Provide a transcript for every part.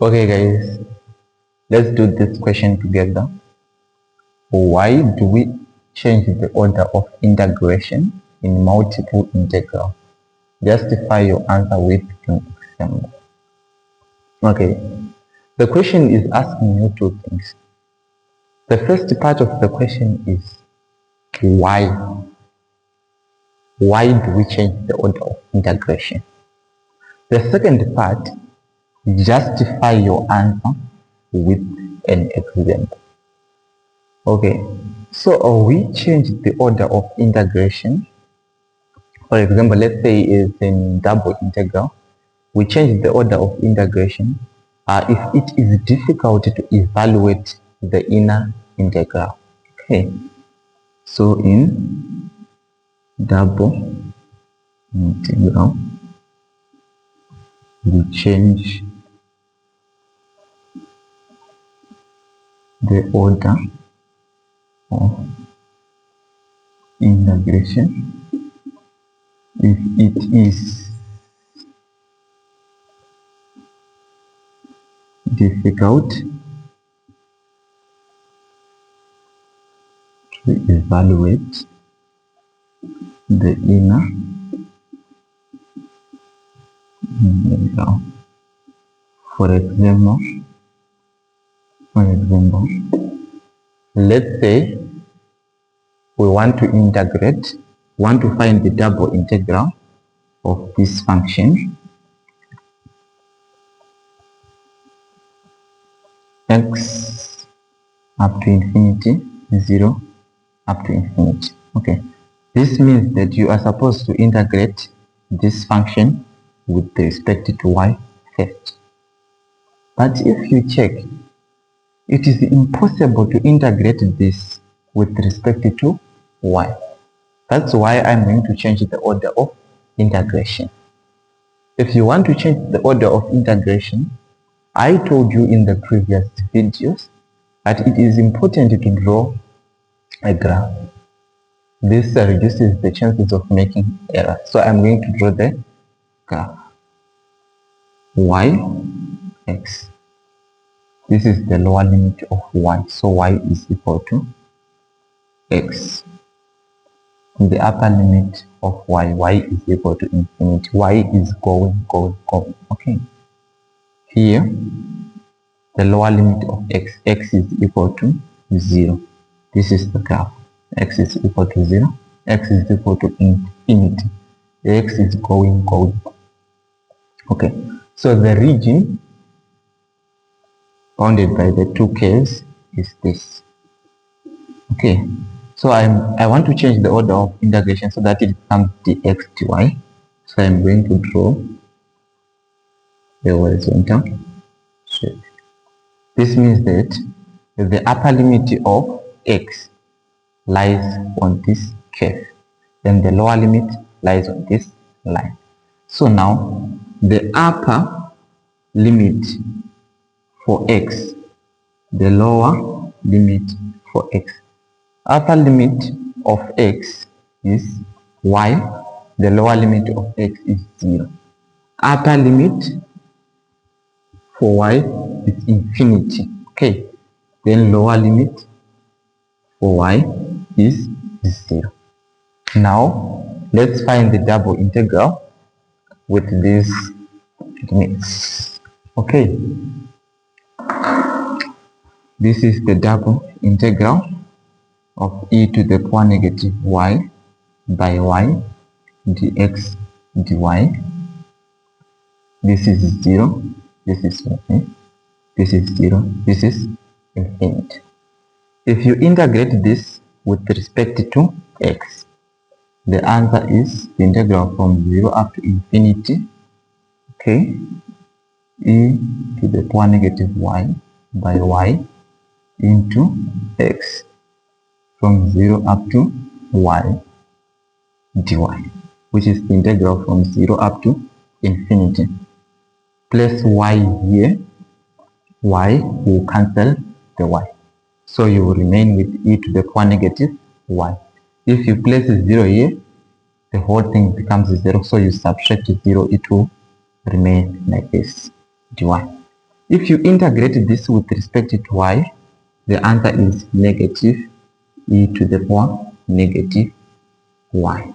Okay guys, let's do this question together. Why do we change the order of integration in multiple integral? Justify your answer with an example. Okay, the question is asking you two things. The first part of the question is why? Why do we change the order of integration? The second part, justify your answer with an example. Okay, so we change the order of integration. For example, let's say it's in double integral. We change the order of integration if it is difficult to evaluate the inner integral. Okay, so in double integral, we change the order of integration if it is difficult to evaluate the inner integral. For example, let's say we want to find the double integral of this function x up to infinity, 0 up to infinity. Okay, this means that you are supposed to integrate this function with respect to y first. But if you check, it is impossible to integrate this with respect to y. That's why I'm going to change the order of integration. If you want to change the order of integration, I told you in the previous videos that it is important to draw a graph. This reduces the chances of making error. So I'm going to draw the graph. Y, x. This is the lower limit of y. So y is equal to x. The upper limit of y is equal to infinity. Y is going. Okay. Here, the lower limit of x is equal to 0. This is the graph. X is equal to 0. X is equal to infinity. X is going. Okay. So the region bounded by the two curves is this. Okay. So I want to change the order of integration so that it becomes dx dy. So I'm going to draw the horizontal shape. This means that the upper limit of x lies on this curve, then the lower limit lies on this line. So now the upper limit for x, the lower limit for x. Upper limit of x is y, the lower limit of x is 0. Upper limit for y is infinity. Okay, then lower limit for y is 0. Now let's find the double integral with these limits. Okay, this is the double integral of e to the power negative y by y dx dy. This is 0, this is 1, this is 0, this is infinity. If you integrate this with respect to x, the answer is the integral from 0 up to infinity, okay, e to the power negative y by y into x from 0 up to y dy, which is the integral from 0 up to infinity. Place y here, y will cancel the y. So you will remain with e to the power negative y. If you place 0 here, the whole thing becomes 0. So you subtract 0, it will remain like this, dy. If you integrate this with respect to y, the answer is negative e to the power negative y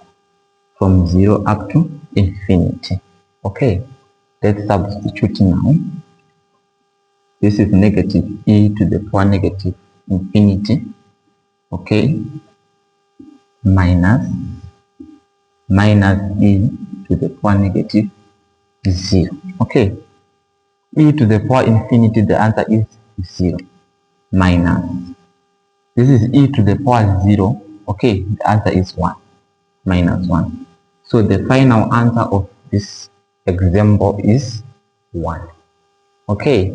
from 0 up to infinity. Okay, let's substitute now. This is negative e to the power negative infinity. Okay, minus e to the power negative 0. Okay, e to the power infinity, the answer is 0. Minus, this is e to the power 0. Okay, the answer is 1. Minus 1. So the final answer of this example is 1. Okay,